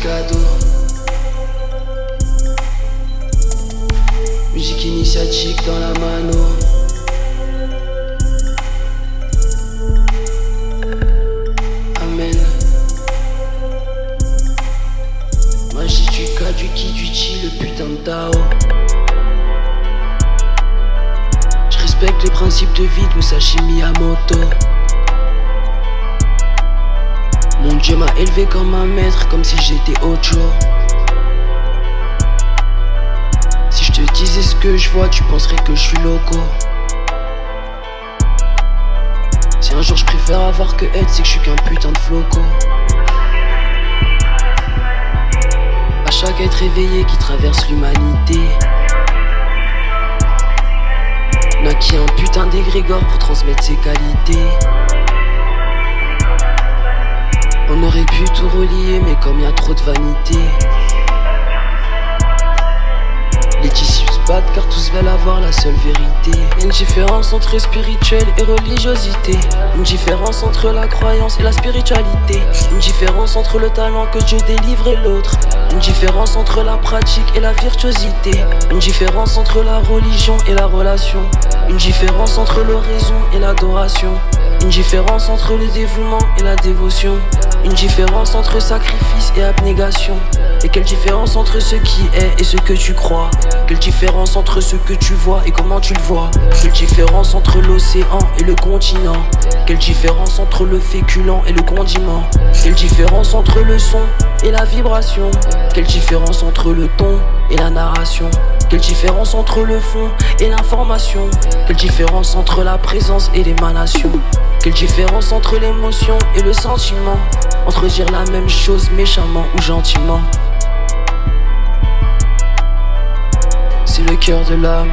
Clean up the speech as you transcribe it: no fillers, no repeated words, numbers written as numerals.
cadeau. Musique initiatique dans la mano. Amen. Magie du K, du Ki, du Chi, le putain de Tao. Je respecte les principes de vie de Musashi Miyamoto. Mon Dieu m'a élevé comme un maître, comme si j'étais Ocho. Si je te disais ce que je vois, tu penserais que je suis loco. Si un jour je préfère avoir que être, c'est que je suis qu'un putain de floco. À chaque être éveillé qui traverse l'humanité, n'a qui un putain d'égrégore pour transmettre ses qualités. On aurait pu tout relier, mais comme y a trop de vanité, les tissus se battent car tous veulent avoir la seule vérité. Une différence entre spirituel et religiosité. Une différence entre la croyance et la spiritualité. Une différence entre le talent que Dieu délivre et l'autre. Une différence entre la pratique et la virtuosité. Une différence entre la religion et la relation. Une différence entre l'oraison et l'adoration. Une différence entre le dévouement et la dévotion. Une différence entre sacrifice et abnégation. Et quelle différence entre ce qui est et ce que tu crois? Quelle différence entre ce que tu vois et comment tu le vois? Quelle différence entre l'océan et le continent? Quelle différence entre le féculent et le condiment? Quelle différence entre le son et la vibration? Quelle différence entre le ton et la narration? Quelle différence entre le fond et l'information? Quelle différence entre la présence et l'émanation? Quelle différence entre l'émotion et le sentiment? Entre dire la même chose méchamment ou gentiment. C'est le cœur de l'âme.